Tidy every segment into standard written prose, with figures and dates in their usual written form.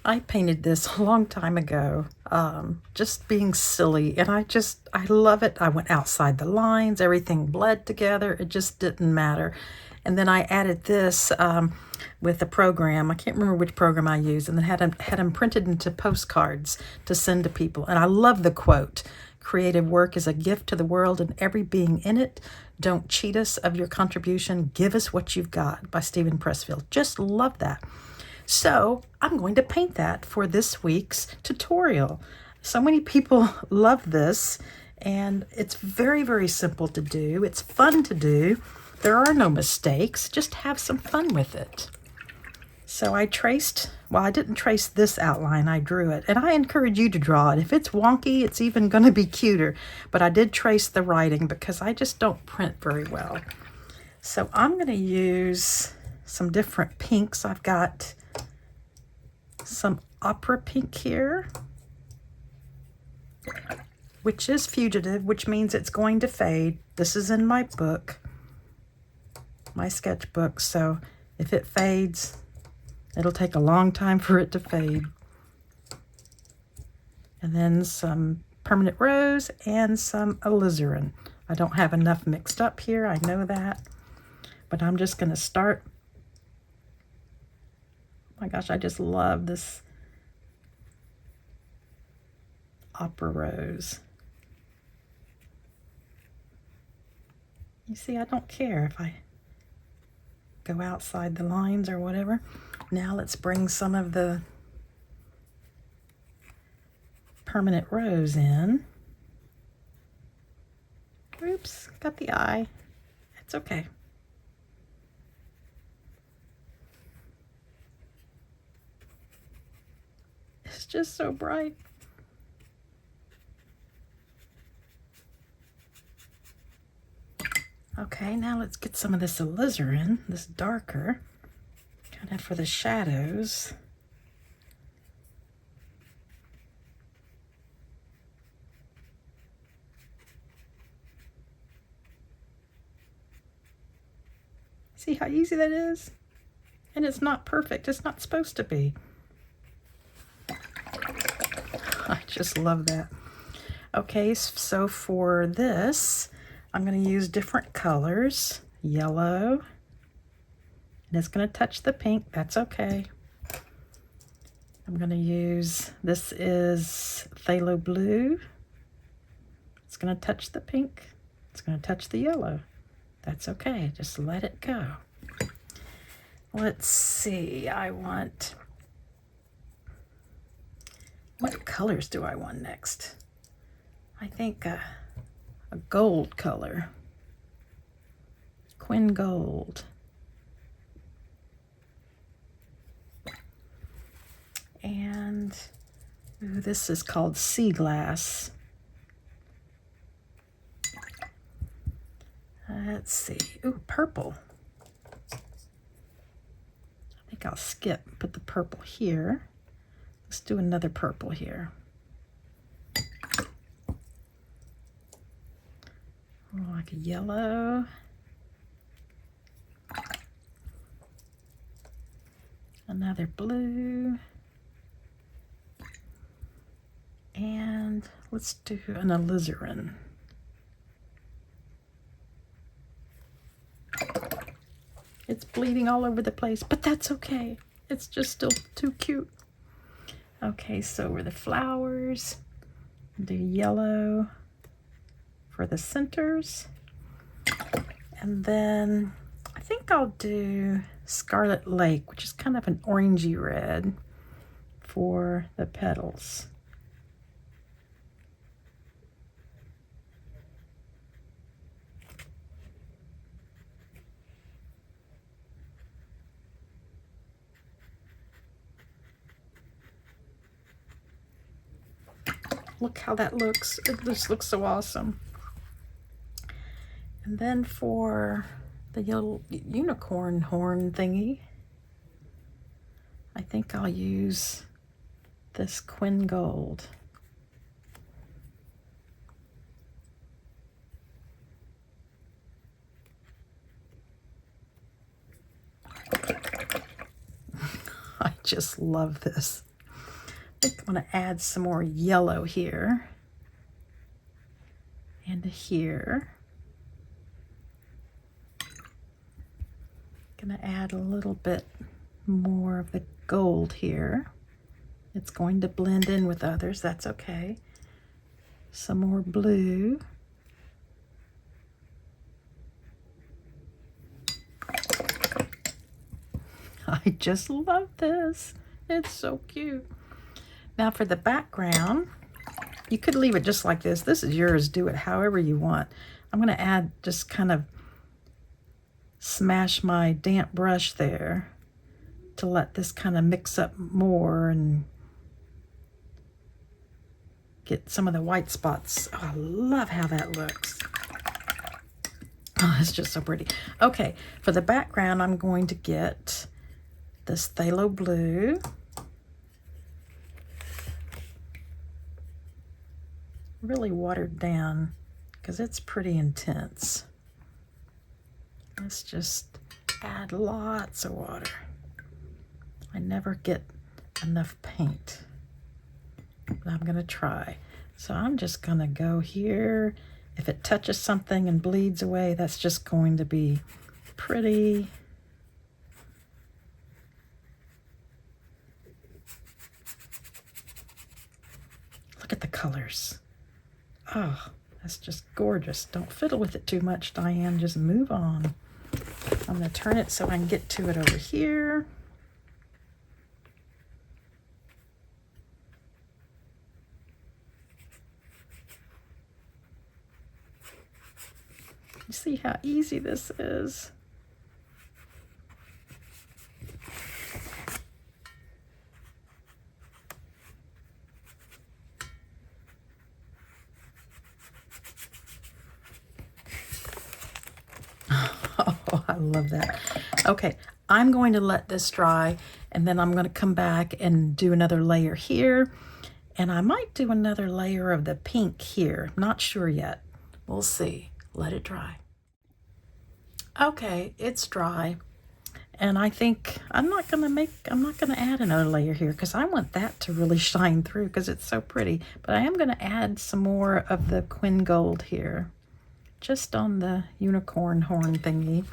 I painted this a long time ago, just being silly, and I love it. I went outside the lines, everything bled together, it just didn't matter. And then I added this with a program. I can't remember which program I used, and then had them printed into postcards to send to people. And I love the quote, "Creative work is a gift to the world and every being in it. Don't cheat us of your contribution. Give us what you've got," by Stephen Pressfield. Just love that. So I'm going to paint that for this week's tutorial. So many people love this, and it's very, very simple to do. It's fun to do. There are no mistakes. Just have some fun with it. So I traced, well, I didn't trace this outline, I drew it. And I encourage you to draw it. If it's wonky, it's even going to be cuter. But I did trace the writing because I just don't print very well. So I'm going to use some different pinks. I've got some opera pink here, which is fugitive, which means it's going to fade. This is in my book, my sketchbook, so if it fades, it'll take a long time for it to fade. And then some permanent rose and some alizarin. I don't have enough mixed up here, I know that, but I'm just going to start. Oh my gosh, I just love this opera rose. You see, I don't care if I go outside the lines or whatever. Now let's bring some of the permanent rose in. Oops, got the eye. It's okay. It's just so bright. Okay, now let's get some of this alizarin, this darker, kind of for the shadows. See how easy that is? And it's not perfect. It's not supposed to be. I just love that. Okay, so for this, I'm going to use different colors. Yellow. And it's going to touch the pink. That's okay. I'm going to use, this is phthalo blue. It's going to touch the pink. It's going to touch the yellow. That's okay. Just let it go. Let's see. I want, what colors do I want next? I think a gold color. Quin gold. And ooh, this is called sea glass. Let's see. Ooh, purple. I think I'll skip, put the purple here. Let's do another purple here. Oh, like a yellow. Another blue. And let's do an alizarin. It's bleeding all over the place, but that's okay. It's just still too cute. Okay, so for the flowers, do yellow for the centers. And then I think I'll do Scarlet Lake, which is kind of an orangey red for the petals. Look how that looks. It just looks so awesome. And then for the little unicorn horn thingy, I think I'll use this Quin gold. I just love this. think I'm going to add some more yellow here and here. Going to add a little bit more of the gold here. It's going to blend in with others, that's okay. Some more blue. I just love this. It's so cute. Now for the background, you could leave it just like this. This is yours. Do it however you want. I'm going to add, just kind of smash my damp brush there to let this kind of mix up more and get some of the white spots. Oh, I love how that looks. Oh, it's just so pretty. Okay, for the background, I'm going to get this phthalo blue. Really watered down because it's pretty intense. Let's just add lots of water. I never get enough paint, but I'm gonna try. So I'm just gonna go here. If it touches something and bleeds away, that's just going to be pretty. Look at the colors. Oh, that's just gorgeous. Don't fiddle with it too much, Diane. Just move on. I'm going to turn it so I can get to it over here. You see how easy this is? Oh, I love that. Okay, I'm going to let this dry, and then I'm going to come back and do another layer here, and I might do another layer of the pink here. Not sure yet. We'll see. Let it dry. Okay, it's dry, and I think I'm not going to add another layer here because I want that to really shine through because it's so pretty, but I am going to add some more of the Quin Gold here, just on the unicorn horn thingy.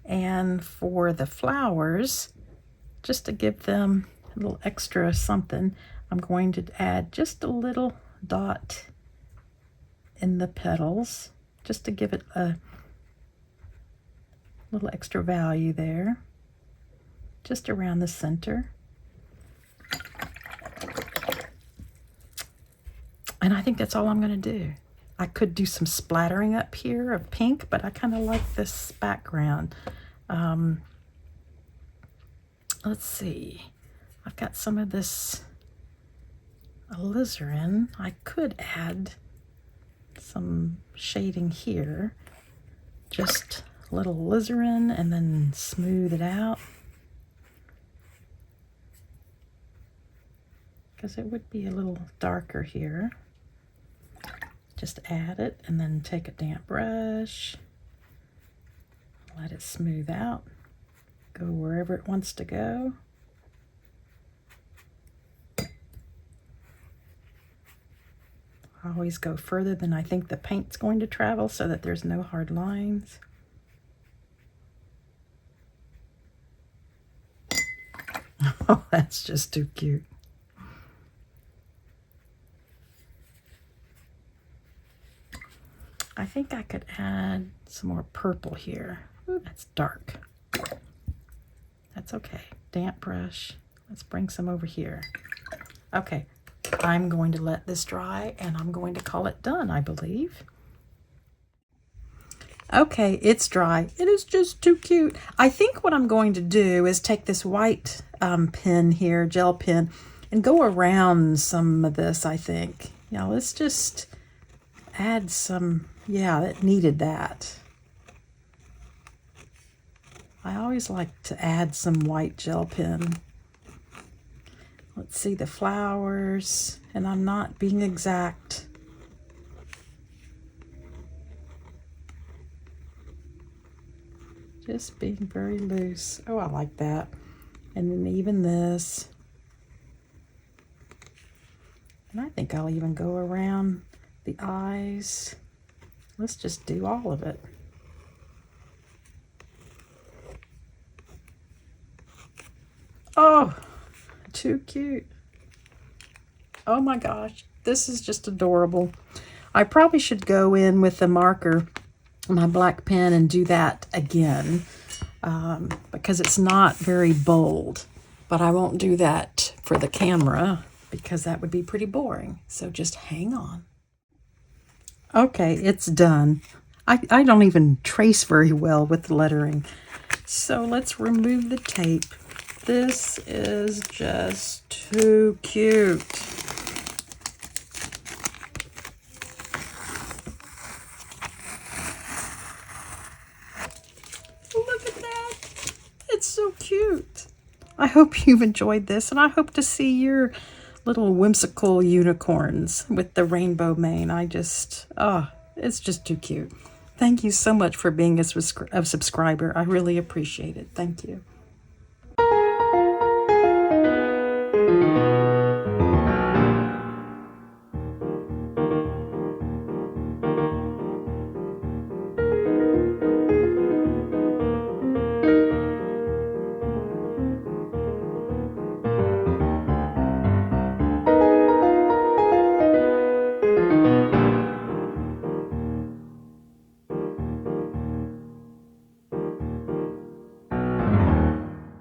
And for the flowers, just to give them a little extra something, I'm going to add just a little dot in the petals, just to give it a little extra value there, just around the center. And I think that's all I'm going to do. I could do some splattering up here of pink, but I kind of like this background. Let's see. I've got some of this alizarin. I could add some shading here. Just a little alizarin and then smooth it out. Because it would be a little darker here. Just add it and then take a damp brush, let it smooth out, go wherever it wants to go. I always go further than I think the paint's going to travel so that there's no hard lines. Oh, that's just too cute. I think I could add some more purple here. Ooh, that's dark. That's okay. Damp brush. Let's bring some over here. Okay, I'm going to let this dry and I'm going to call it done, I believe. Okay, it's dry. It is just too cute. I think what I'm going to do is take this white pen here, gel pen, and go around some of this, I think. Yeah, let's just add some. Yeah, it needed that. I always like to add some white gel pen. Let's see the flowers, and I'm not being exact. Just being very loose. Oh, I like that. And then even this. And I think I'll even go around the eyes. Let's just do all of it. Oh, too cute. Oh my gosh, this is just adorable. I probably should go in with the marker, my black pen, and do that again because it's not very bold. But I won't do that for the camera because that would be pretty boring. So just hang on. Okay, it's done. I don't even trace very well with the lettering. So let's remove the tape. This is just too cute. Look at that. It's so cute. I hope you've enjoyed this, and I hope to see your little whimsical unicorns with the rainbow mane. It's just too cute. Thank you so much for being a subscriber. I really appreciate it. Thank you.